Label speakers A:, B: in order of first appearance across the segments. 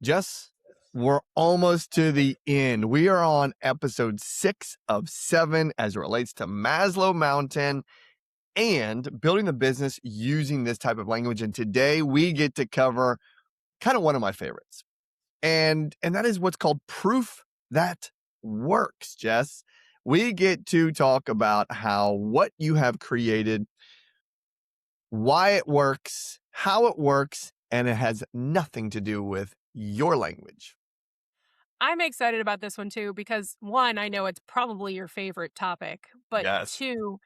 A: Jess, we're almost to the end. We are on episode 6 of 7 as it relates to Maslow Mountain and building the business using this type of language. And today we get to cover kind of one of my favorites. And that is what's called proof that works, Jess. We get to talk about how what you have created, why it works, how it works, and it has nothing to do with your language.
B: I'm excited about this one too because one, I know it's probably your favorite topic, but
A: Yes.
B: two,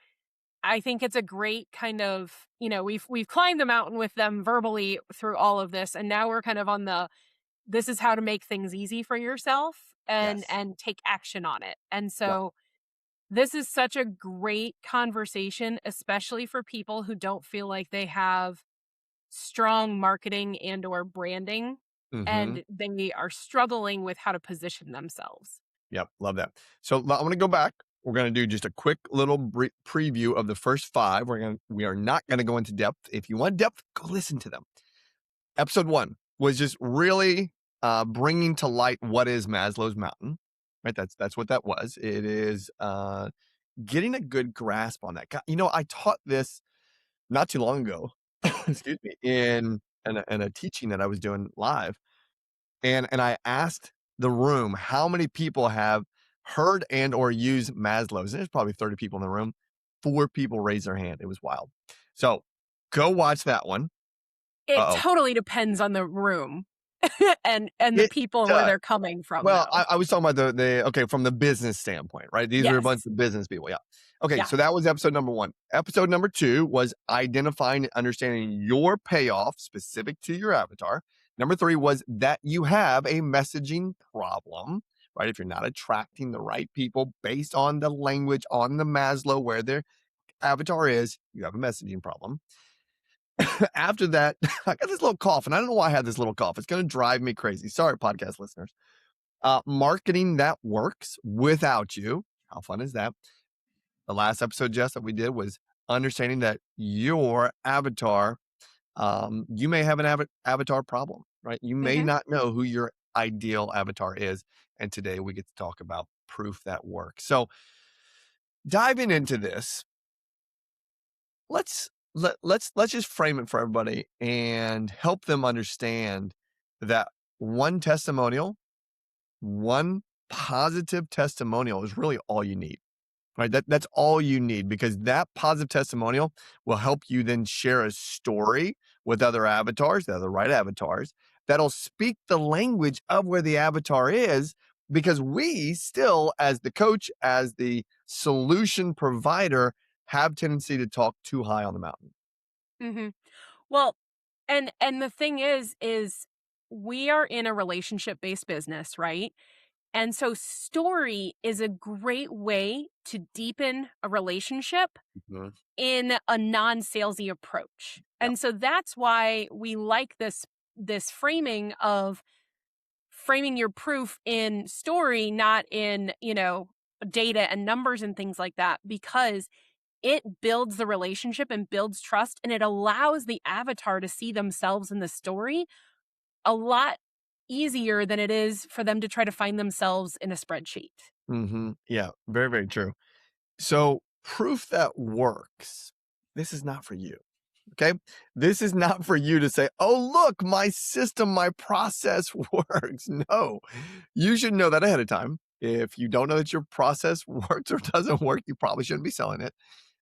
B: I think it's a great kind of, we've climbed the mountain with them verbally through all of this and now we're kind of on the this is how to make things easy for yourself and
A: Yes.
B: and take action on it. And
A: Yep.
B: so this is such a great conversation especially for people who don't feel like they have strong marketing and or branding
A: Mhm.
B: and they are struggling with how to position themselves.
A: Yep, love that. So, I'm gonna go back. We're gonna do just a quick little preview of the first 5. We are not gonna go into depth. If you want depth, go listen to them. Episode 1 was just really, bringing to light what is Maslow's Mountain, right? That's what that was. It is, getting a good grasp on that. I taught this not too long ago, excuse me, in a teaching that I was doing live. And I asked the room how many people have heard and or used Maslow's. There's probably 30 people in the room. 4 people raised their hand. It was wild. So go watch that one.
B: It
A: Uh-oh.
B: totally depends on the room and the
A: It
B: people and where
A: does.
B: they're coming from,
A: Well,
B: though.
A: I was talking about okay, from the business standpoint, right? These are a bunch
B: Yes.
A: of business people. Yeah. Okay,
B: Yeah.
A: so that was episode number 1. Episode number 2 was identifying and understanding your payoff specific to your avatar. Number 3 was that you have a messaging problem, right? If you're not attracting the right people based on the language on the Maslow where their avatar is, you have a messaging problem. After that, I got this little cough, and I don't know why I had this little cough. It's going to drive me crazy. Sorry, podcast listeners. Marketing that works without you. How fun is that? The last episode, Jess, that we did was understanding that your avatar, you may have an avatar problem, right? You may
B: Mhm.
A: not know who your ideal avatar is. And today we get to talk about proof that works. So diving into this, let's just frame it for everybody and help them understand that one testimonial, one positive testimonial is really all you need, right? That's all you need, because that positive testimonial will help you then share a story with other avatars, the other right avatars, that'll speak the language of where the avatar is, because we still, as the coach, as the solution provider, have tendency to talk too high on the mountain.
B: Mhm. Well, and the thing is we are in a relationship-based business, right? And so story is a great way to deepen a relationship
A: Mhm.
B: in a non-salesy approach.
A: Yep.
B: And so that's why we like this framing of framing your proof in story, not in, data and numbers and things like that, because it builds the relationship and builds trust and it allows the avatar to see themselves in the story a lot easier than it is for them to try to find themselves in a spreadsheet.
A: Yeah, very, very true. So proof that works. This is not for you. Okay. This is not for you to say, oh, look, my system, my process works. No, you should know that ahead of time. If you don't know that your process works or doesn't work, you probably shouldn't be selling it.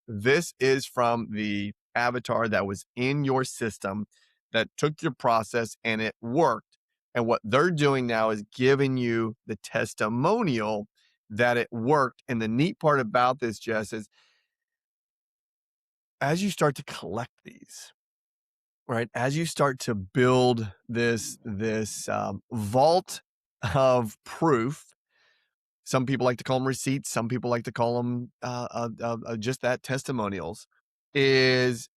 A: This is from the avatar that was in your system that took your process and it worked. And what they're doing now is giving you the testimonial that it worked. And the neat part about this, Jess, is as you start to collect these, right, as you start to build this vault of proof, some people like to call them receipts, some people like to call them just that, testimonials, is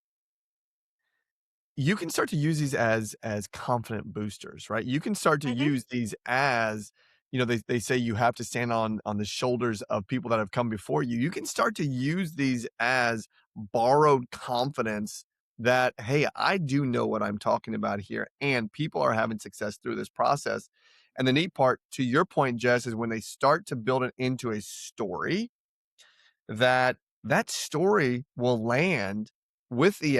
A: you can start to use these as confident boosters, right? You can start to
B: Mhm.
A: use these as, they say you have to stand on the shoulders of people that have come before you. You can start to use these as borrowed confidence that, hey, I do know what I'm talking about here, and people are having success through this process. And the neat part, to your point, Jess, is when they start to build it into a story, that story will land with the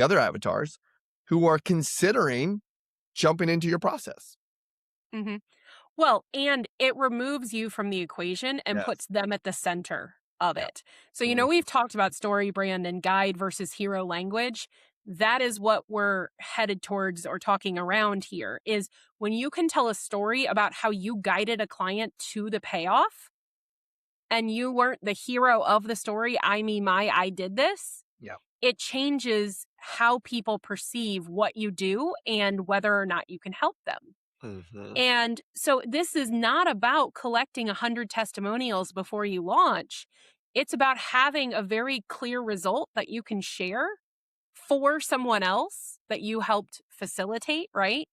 A: other avatars who are considering jumping into your process.
B: hmm Well, and it removes you from the equation and
A: Yes.
B: puts them at the center of
A: Yeah.
B: it. So,
A: Mhm.
B: we've talked about story brand and guide versus hero language. That is what we're headed towards or talking around here is when you can tell a story about how you guided a client to the payoff and you weren't the hero of the story, I did this,
A: Yeah.
B: it changes how people perceive what you do and whether or not you can help them.
A: Mhm.
B: And so this is not about collecting 100 testimonials before you launch. It's about having a very clear result that you can share for someone else that you helped facilitate, right?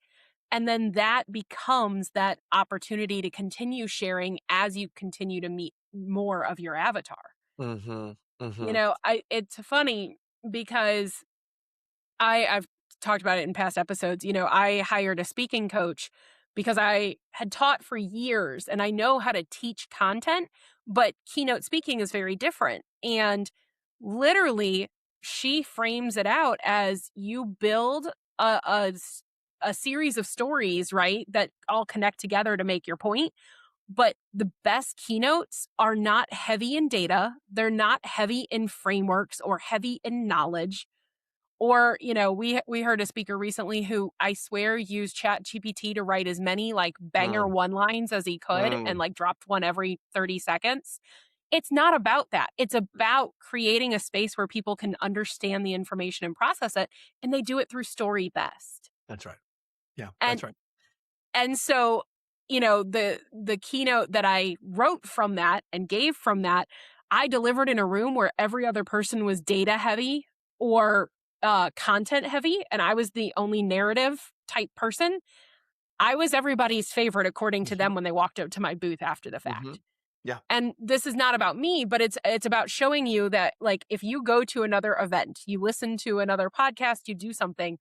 B: And then that becomes that opportunity to continue sharing as you continue to meet more of your avatar.
A: Mhm.
B: You
A: Mhm.
B: know, I it's funny because I've talked about it in past episodes. I hired a speaking coach because I had taught for years and I know how to teach content, but keynote speaking is very different. And literally, she frames it out as you build a series of stories, right, that all connect together to make your point. But the best keynotes are not heavy in data, they're not heavy in frameworks or heavy in knowledge or, we heard a speaker recently who I swear used Chat GPT to write as many like banger
A: Mm.
B: one lines as he could and
A: Mm.
B: like dropped one every 30 seconds. It's not about that. It's about creating a space where people can understand the information and process it. And they do it through story best.
A: That's right. Yeah,
B: And
A: that's right.
B: and so, the keynote that I wrote from that and gave from that, I delivered in a room where every other person was data heavy or content heavy, and I was the only narrative type person. I was everybody's favorite according to
A: Mhm.
B: them when they walked up to my booth after the fact.
A: Mhm. Yeah.
B: And this is not about me, but it's about showing you that like if you go to another event, you listen to another podcast, you do something,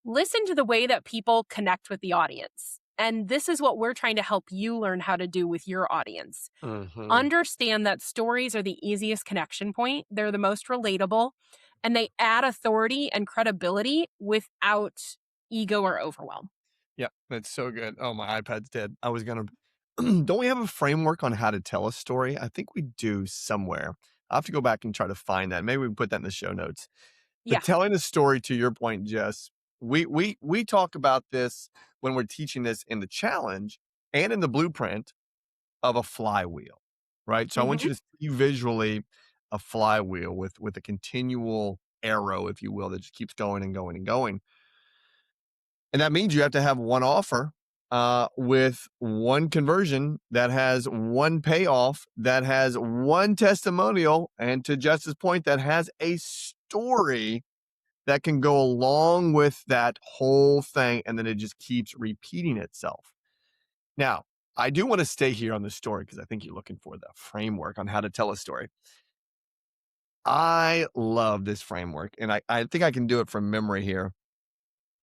B: listen to the way that people connect with the audience. And this is what we're trying to help you learn how to do with your audience.
A: Mhm.
B: Understand that stories are the easiest connection point. They're the most relatable and they add authority and credibility without ego or overwhelm.
A: Yeah, that's so good. Oh, my iPad's dead. I was gonna don't we have a framework on how to tell a story? I think we do somewhere. I'll have to go back and try to find that. Maybe we can put that in the show notes. But
B: Yeah.
A: telling a story, to your point, Jess, we talk about this when we're teaching this in the challenge and in the blueprint of a flywheel, right? So I want
B: hmm
A: you to see visually a flywheel with a continual arrow, if you will, that just keeps going and going and going. And that means you have to have one offer with one conversion that has one payoff, that has one testimonial, and to Jess's point, that has a story that can go along with that whole thing. And then it just keeps repeating itself. Now, I do want to stay here on the story because I think you're looking for the framework on how to tell a story. I love this framework, and I think I can do it from memory here.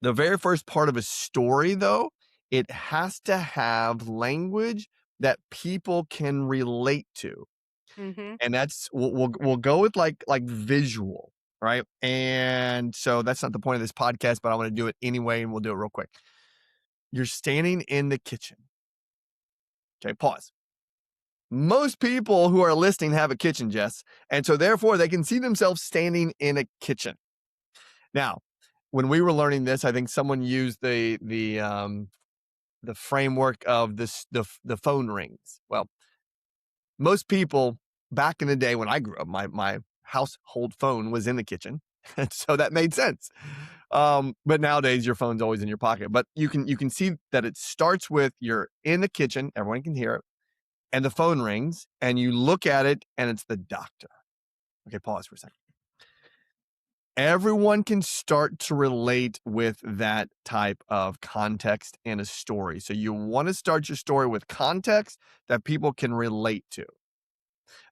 A: The very first part of a story, though, it has to have language that people can relate to,
B: hmm
A: and that's we'll go with like visual, right? And so that's not the point of this podcast, but I want to do it anyway, and we'll do it real quick. You're standing in the kitchen. Okay, pause. Most people who are listening have a kitchen, Jess, and so therefore they can see themselves standing in a kitchen. Now, when we were learning this, I think someone used the framework of the phone rings. Well, most people back in the day when I grew up, my household phone was in the kitchen, and so that made sense. But nowadays, your phone's always in your pocket. But you can see that it starts with you're in the kitchen, everyone can hear it, and the phone rings, and you look at it, and it's the doctor. Okay, pause for a second. Everyone can start to relate with that type of context in a story. So you want to start your story with context that people can relate to.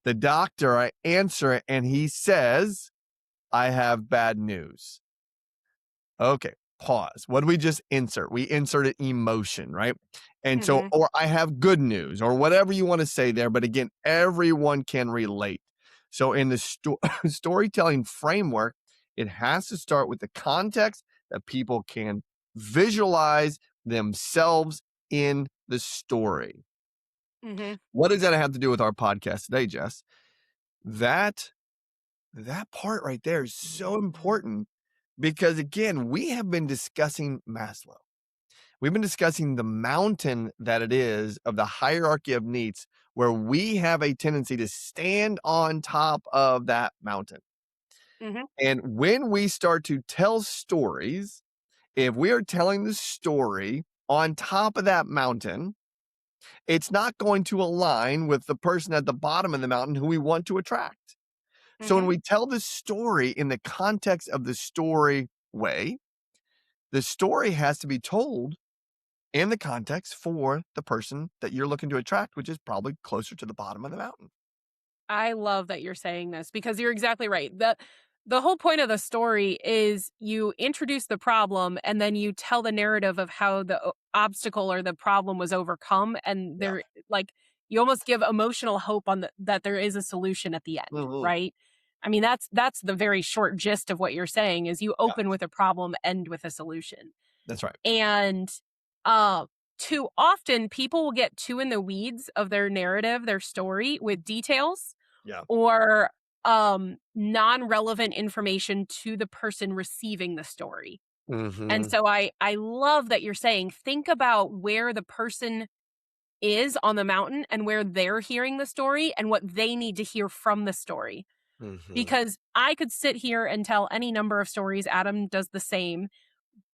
A: The doctor, I answer it, and he says, I have bad news. Okay, pause. What do we just insert? We inserted emotion, right? And so,
B: Mhm.
A: or I have good news, or whatever you want to say there. But again, everyone can relate. So, in the storytelling framework, it has to start with the context that people can visualize themselves in the story.
B: Mhm.
A: What does that have to do with our podcast today, Jess? That that part right there is so important because again, we have been discussing Maslow. We've been discussing the mountain that it is of the hierarchy of needs, where we have a tendency to stand on top of that mountain.
B: Mhm.
A: And when we start to tell stories, if we are telling the story on top of that mountain, it's not going to align with the person at the bottom of the mountain who we want to attract. So when
B: Mhm.
A: we tell the story in the context of the story way, the story has to be told in the context for the person that you're looking to attract, which is probably closer to the bottom of the mountain.
B: I love that you're saying this because you're exactly right. The whole point of the story is you introduce the problem and then you tell the narrative of how the obstacle or the problem was overcome, and
A: Yeah.
B: there, like, you almost give emotional hope on that there is a solution at the end,
A: Mhm.
B: right? I mean, that's the very short gist of what you're saying is you
A: Yeah,
B: open with a problem, end with a solution.
A: that's right.
B: And uh too often people will get too in the weeds of their narrative, their story, with details
A: Yeah.
B: or non-relevant information to the person receiving the story. And
A: Mhm.
B: so I love that you're saying think about where the person is on the mountain and where they're hearing the story and what they need to hear from the story.
A: Mhm.
B: Because I could sit here and tell any number of stories, Adam does the same,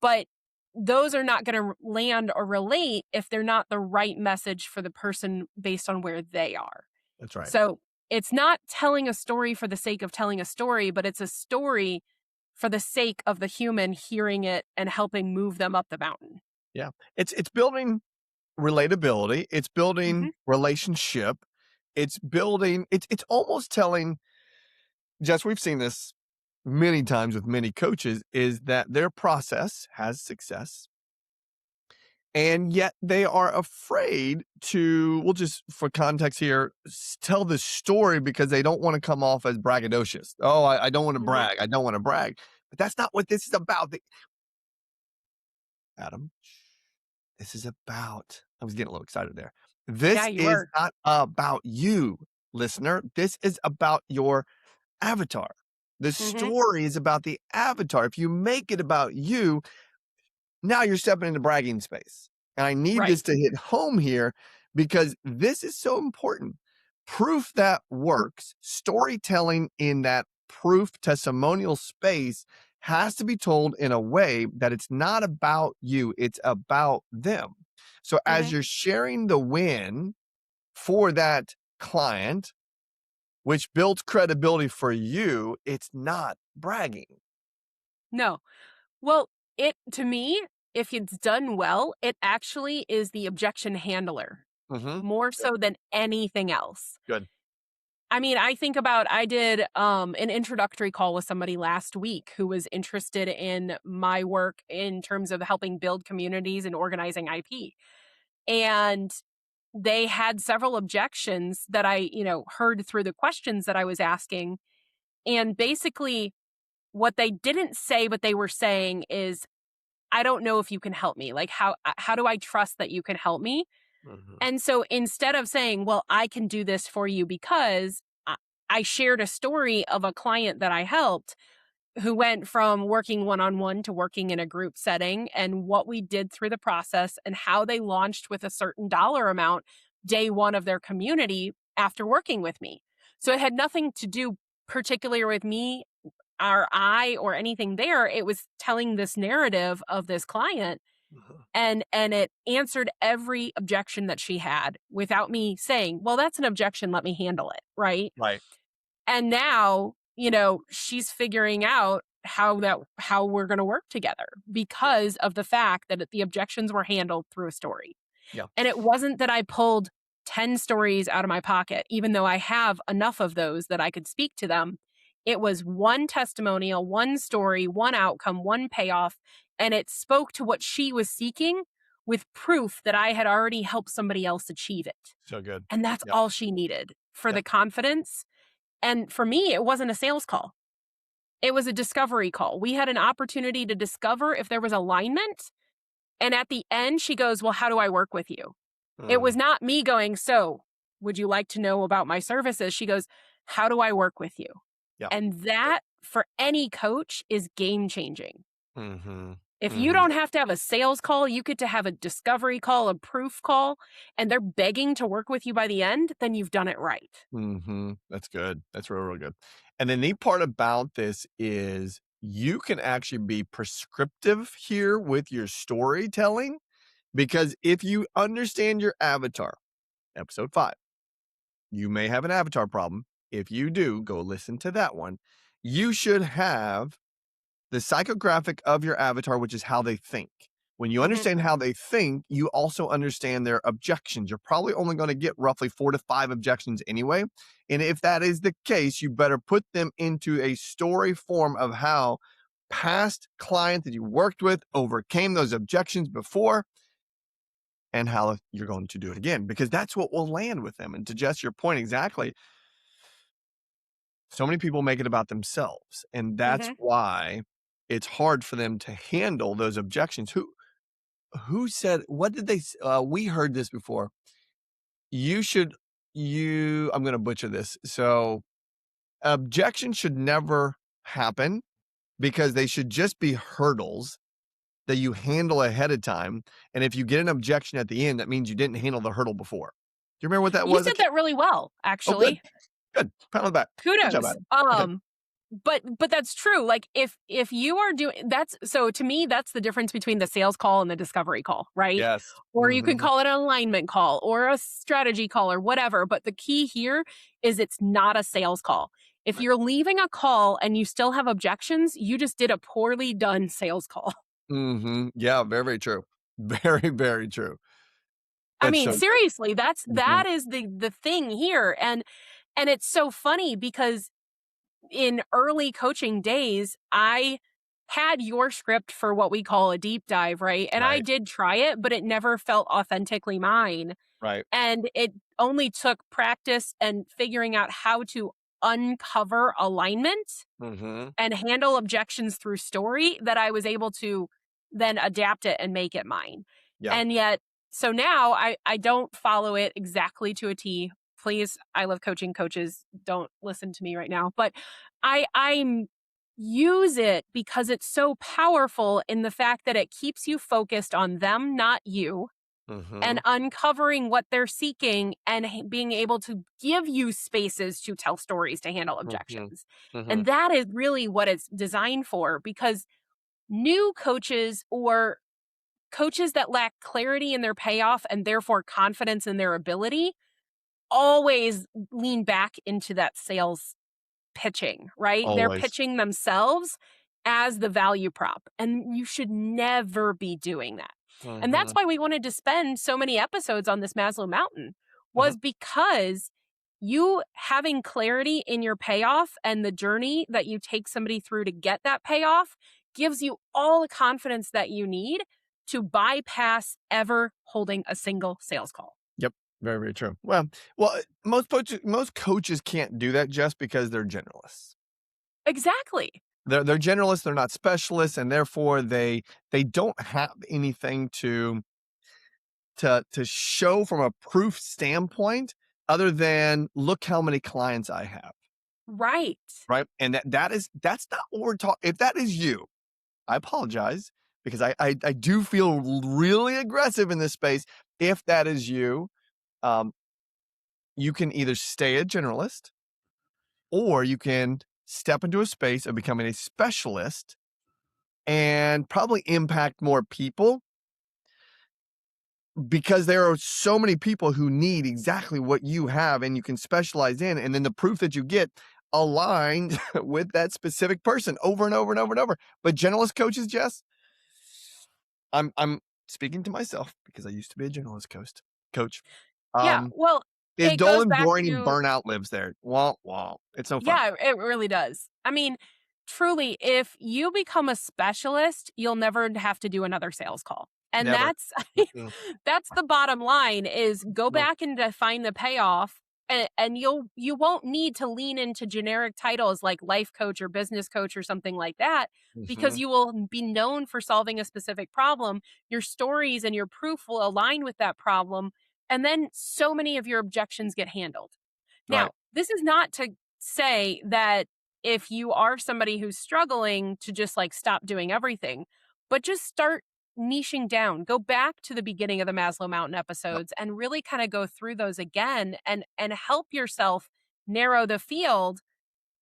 B: but those are not going to land or relate if they're not the right message for the person based on where they are.
A: That's right.
B: So it's not telling a story for the sake of telling a story, but it's a story for the sake of the human hearing it and helping move them up the mountain.
A: Yeah. It's building relatability, it's building
B: Hmm.
A: relationship, it's building it's almost telling Jess, we've seen this many times with many coaches, is that their process has success. And yet they are afraid to, we'll just for context here, tell the story because they don't want to come off as braggadocious. Oh, I don't want to
B: Hmm.
A: brag. I don't want to brag. But that's not what this is about. Adam, this is about, I was getting a little excited there.
B: Yeah,
A: This
B: you
A: is
B: were.
A: not about you, listener. This is about your avatar. The
B: Hmm.
A: story is about the avatar. If you make it about you, now you're stepping into bragging space. And I need
B: Right.
A: this to hit home here because this is so important. Proof that works, storytelling in that proof testimonial space has to be told in a way that it's not about you, it's about them. So as
B: Hmm.
A: you're sharing the win for that client, which builds credibility for you, it's not bragging.
B: No. Well, it to me, if it's done well, it actually is the objection handler
A: Mhm.
B: more
A: Good,
B: so than anything else.
A: good.
B: I mean, I think about I did an introductory call with somebody last week who was interested in my work in terms of helping build communities and organizing IP. And they had several objections that I heard through the questions that I was asking. And basically, what they didn't say, but they were saying is, I don't know if you can help me. Like, how do I trust that you can help me?
A: Mhm.
B: And so instead of saying, well, I can do this for you because I shared a story of a client that I helped who went from working one on one to working in a group setting and what we did through the process and how they launched with a certain dollar amount day one of their community after working with me. So it had nothing to do particularly with me or I or anything there. It was telling this narrative of this client,
A: Mhm.
B: and it answered every objection that she had without me saying, well, that's an objection, let me handle it, right?
A: Right.
B: And now she's figuring out how we're going to work together
A: Yeah.
B: because of the fact that the objections were handled through a story.
A: Yeah.
B: And it wasn't that I pulled 10 stories out of my pocket, even though I have enough of those that I could speak to them. It was one testimonial, one story, one outcome, one payoff, and it spoke to what she was seeking with proof that I had already helped somebody else achieve it.
A: So good.
B: And that's
A: Yep.
B: all she needed for
A: Yep.
B: the confidence. And for me, it wasn't a sales call. It was a discovery call. We had an opportunity to discover if there was alignment. And at the end, she goes, "Well, how do I work with you?" It was
A: Mm,
B: not me going, "So, would you like to know about my services?" She goes, "How do I work with you?"
A: yep.
B: And that for any coach is game changing.
A: Mhm.
B: If you
A: Mhm.
B: don't have to have a sales call, you get to have a discovery call, a proof call, and they're begging to work with you by the end, then you've done it right.
A: Mhm. That's good. That's real, real good. And the neat part about this is you can actually be prescriptive here with your storytelling because if you understand your avatar, episode 5, you may have an avatar problem. If you do, go listen to that one. You should have the psychographic of your avatar, which is how they think. When you
B: Mhm.
A: understand how they think, you also understand their objections. You're probably only going to get roughly 4 to 5 objections anyway. And if that is the case, you better put them into a story form of how past clients that you worked with overcame those objections before and how you're going to do it again, because that's what will land with them. And to Jess, your point exactly, so many people make it about themselves. And that's
B: Mhm.
A: why it's hard for them to handle those objections. Who said, what did they, we heard this before. You should, I'm going to butcher this. So objections should never happen because they should just be hurdles that you handle ahead of time. And if you get an objection at the end, that means you didn't handle the hurdle before. Do you remember what that
B: You
A: was?
B: said that really well,
A: Oh, good.
B: actually.
A: Good. Pat on the back. Good job,
B: Kudos.
A: Adam. Okay.
B: But that's true. Like if you are doing that's so to me, that's the difference between the sales call and the discovery call, right?
A: Yes.
B: Or you can
A: Hmm.
B: call it an alignment call or a strategy call or whatever. But the key here is it's not a sales call. If
A: Right.
B: you're leaving a call and you still have objections, you just did a poorly done sales call.
A: Hmm. Yeah. Very, very true. Very, very true.
B: I
A: That's
B: mean,
A: so good.
B: seriously,
A: Mhm.
B: that is the thing here. And it's so funny because in early coaching days, I had your script for what we call a deep dive, right? And I
A: Right.
B: did try it, but it never felt authentically mine.
A: Right.
B: And it only took practice and figuring out how to uncover alignment
A: Hmm.
B: and handle objections through story that I was able to then adapt it and make it mine.
A: Yeah.
B: And yet, so now I don't follow it exactly to a T. Please, I love coaching coaches. Don't listen to me right now. But I'm use it because it's so powerful in the fact that it keeps you focused on them, not you, and
A: Hmm.
B: uncovering what they're seeking and being able to give you spaces to tell stories to handle
A: Hmm.
B: objections.
A: Hmm.
B: And that is really what it's designed for because new coaches or coaches that lack clarity in their payoff and therefore confidence in their ability always lean back into that sales pitching, right? They're
A: Always.
B: pitching themselves as the value prop, and you should never be doing that. And that's
A: Hmm.
B: why we wanted to spend so many episodes on this Maslow Mountain
A: Hmm.
B: was because you having clarity in your payoff and the journey that you take somebody through to get that payoff gives you all the confidence that you need to bypass ever holding a single sales call.
A: Yep. Very, very true. Well, most coaches can't do that just because they're generalists.
B: Exactly.
A: They're generalists. They're not specialists, and therefore they don't have anything to show from a proof standpoint other than look how many clients I have.
B: Right.
A: Right. And that's not what we're talking. If that is you, I apologize because I do feel really aggressive in this space. If that is you, um, you can either stay a generalist or you can step into a space of becoming a specialist and probably impact more people because there are so many people who need exactly what you have and you can specialize in. And then the proof that you get aligned with that specific person over and over and over and over. But generalist coaches, Jess, I'm speaking to myself because I used to be a generalist coach.
B: Yeah.
A: Um,
B: Well,
A: Is
B: it
A: dull
B: goes
A: and
B: back
A: boring and
B: to
A: burnout lives there. Wah, wah. It's no fun.
B: yeah, it really does. I mean, truly, if you become a specialist, you'll never have to do another sales call. And
A: Never.
B: that's
A: Mm-mm.
B: that's the bottom line is go
A: No.
B: back and define the payoff and you won't need to lean into generic titles like life coach or business coach or something like that because
A: Mhm.
B: you will be known for solving a specific problem. Your stories and your proof will align with that problem and then so many of your objections get handled. Now,
A: Right.
B: this is not to say that if you are somebody who's struggling to just like stop doing everything, but just start niching down. Go back to the beginning of the Maslow Mountain
A: Yep.
B: episodes and really kind of go through those again and help yourself narrow the field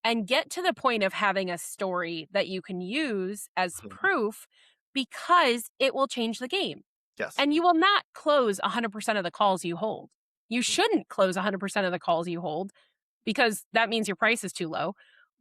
B: and get to the point of having a story that you can use as
A: Mhm.
B: proof because it will change the game.
A: Yes.
B: And you will not close 100% of the calls you hold. You
A: Mm.
B: shouldn't close 100% of the calls you hold because that means your price is too low.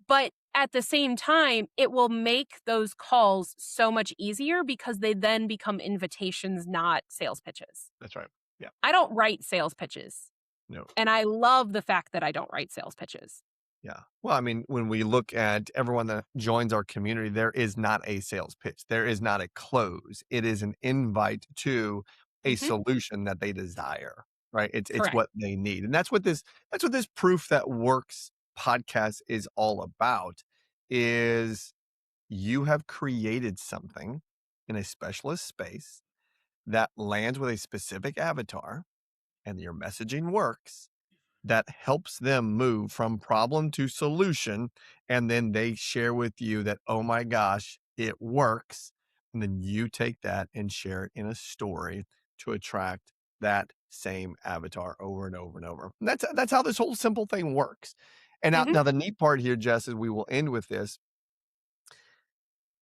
B: But at the same time, it will make those calls so much easier because they then become invitations, not sales pitches.
A: That's right. Yeah.
B: I don't write sales pitches.
A: No.
B: And I love the fact that I don't write sales pitches.
A: Yeah. Well, I mean, when we look at everyone that joins our community, there is not a sales pitch. There is not a close. It is an invite to a
B: Hmm.
A: solution that they desire, right? It's
B: Correct.
A: what they need. And that's what this proof that works podcast is all about is you have created something in a specialist space that lands with a specific avatar and your messaging works that helps them move from problem to solution. And then they share with you that, oh my gosh, it works. And then you take that and share it in a story to attract that same avatar over and over and over. And that's how this whole simple thing works. And now,
B: Hmm.
A: now the neat part here, Jess, is we will end with this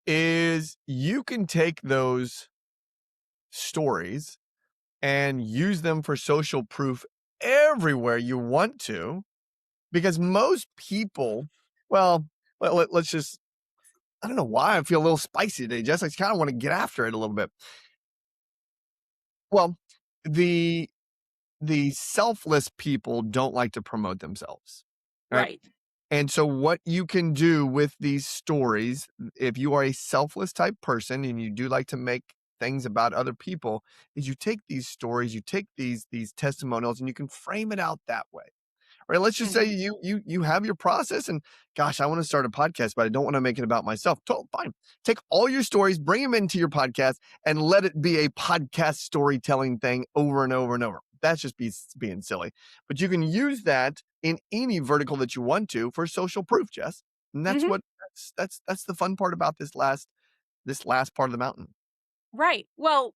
A: is you can take those stories and use them for social proof everywhere you want to. Because most people, well, let's just, I don't know why I feel a little spicy today, Jess. I kind of want to get after it a little bit. Well, the the selfless people don't like to promote themselves, right?
B: Right.
A: And so what you can do with these stories, if you are a selfless type person and you do like to make things about other people, is you take these stories, you take these testimonials and you can frame it out that way. Right, let's just say
B: Hmm.
A: you have your process and gosh, I want to start a podcast, but I don't want to make it about myself. Fine. Take all your stories, bring them into your podcast, and let it be a podcast storytelling thing over and over and over. That's just being silly. But you can use that in any vertical that you want to for social proof, Jess. And that's
B: Hmm.
A: what that's the fun part about this last part of the mountain.
B: Right. Well,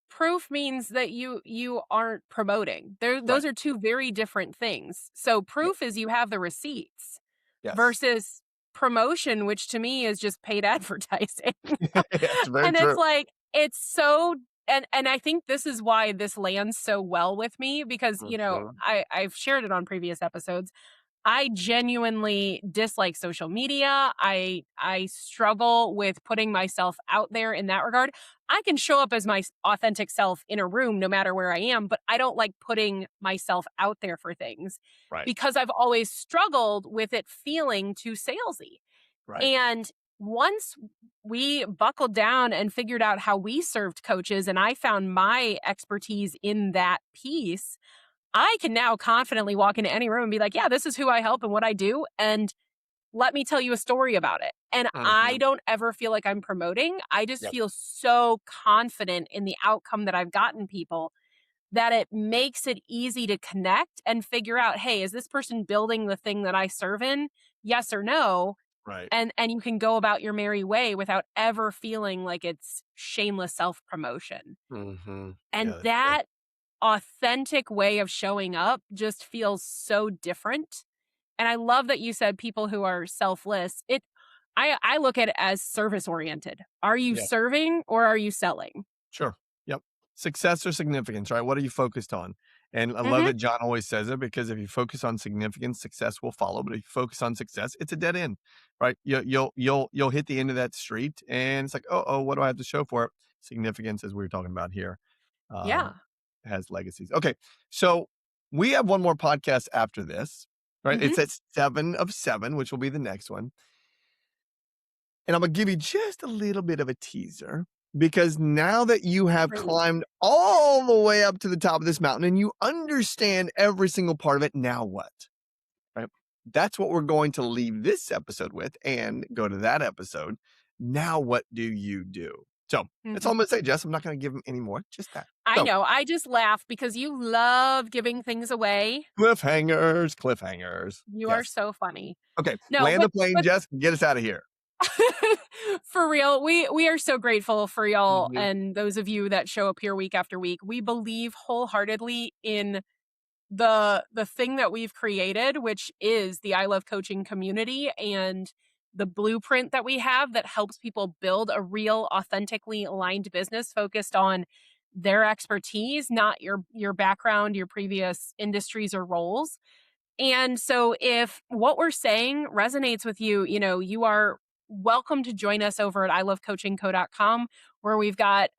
B: proof means that you aren't promoting.
A: Right.
B: Those are two very different things. So
A: Yep.
B: proof is you have the receipts
A: Yes.
B: versus promotion, which to me is just paid advertising.
A: It's very
B: And it's
A: true.
B: like it's so and I think this is why this lands so well with me because,
A: Mhm.
B: I've shared it on previous episodes. I genuinely dislike social media. I struggle with putting myself out there in that regard. I can show up as my authentic self in a room no matter where I am, but I don't like putting myself out there for things
A: Right.
B: because I've always struggled with it feeling too salesy.
A: Right.
B: And once we buckled down and figured out how we served coaches and I found my expertise in that piece, I can now confidently walk into any room and be like, yeah, this is who I help and what I do. And let me tell you a story about it. And I
A: Mhm.
B: don't ever feel like I'm promoting. I just
A: Yep.
B: feel so confident in the outcome that I've gotten people that it makes it easy to connect and figure out, hey, is this person building the thing that I serve in? Yes or no?
A: Right.
B: And you can go about your merry way without ever feeling like it's shameless self promotion.
A: Mhm. Yeah,
B: And
A: that's great.
B: that authentic way of showing up just feels so different. And I love that you said people who are selfless. I look at it as service oriented. Are you
A: Yeah.
B: serving or are you selling?
A: Sure. Yep. Success or significance, right? What are you focused on? And I love
B: Mhm.
A: that John always says it because if you focus on significance, success will follow. But if you focus on success, it's a dead end, right? You'll hit the end of that street, and it's like, oh, what do I have to show for it? Significance, as we were talking about here, um,
B: Yeah.
A: has legacies. Okay, so We have one more podcast after this, right?
B: Mhm.
A: It's at 7 of 7, which will be the next one. And I'm gonna give you just a little bit of a teaser because now that you have
B: Great.
A: climbed all the way up to the top of this mountain and you understand every single part of it, now what? Right? That's what we're going to leave this episode with and go to that episode. Now, what do you do? So that's all
B: Mhm.
A: I'm gonna say, Jess. I'm not gonna give them any more, just that.
B: I
A: So
B: know, I just laugh because you love giving things away.
A: cliffhangers, cliffhangers.
B: You are
A: Yes.
B: so funny.
A: Okay,
B: No,
A: land the plane,
B: but
A: Jess. Get us out of here.
B: for real, we are so grateful for y'all
A: Mhm.
B: and those of you that show up here week after week. We believe wholeheartedly in the thing that we've created, which is the I Love Coaching community and the blueprint that we have that helps people build a real authentically aligned business focused on their expertise, not your background, your previous industries or roles. And so if what we're saying resonates with you, you know, you are welcome to join us over at ilovecoachingco.com where we've got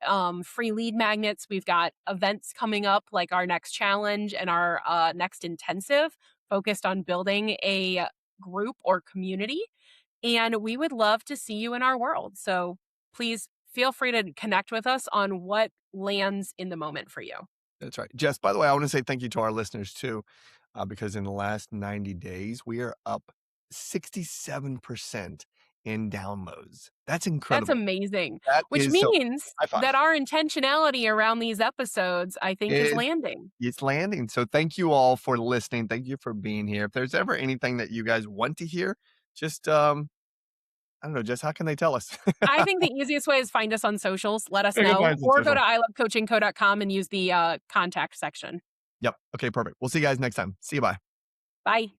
B: free lead magnets. We've got events coming up like our next challenge and our next intensive focused on building a group or community. And we would love to see you in our world. So please feel free to connect with us on what lands in the moment for you.
A: That's right. Jess, by the way, I want to say thank you to our listeners too, because in the last 90 days, we are up 67% in downloads. That's
B: That's
A: incredible.
B: amazing,
A: That
B: which
A: is so
B: means
A: high five.
B: that our intentionality around these episodes, I think, is
A: Is
B: landing.
A: it's landing. So thank you all for listening. Thank you for being here. If there's ever anything that you guys want to hear, just I don't know, Jess, how can they tell us?
B: I think the easiest way is find us on socials, let us
A: They can
B: know,
A: find us on
B: or go to
A: social.
B: ilovecoachingco.com and use the contact section.
A: Yep. Okay, perfect. We'll see you guys next time. See you. Bye.
B: Bye.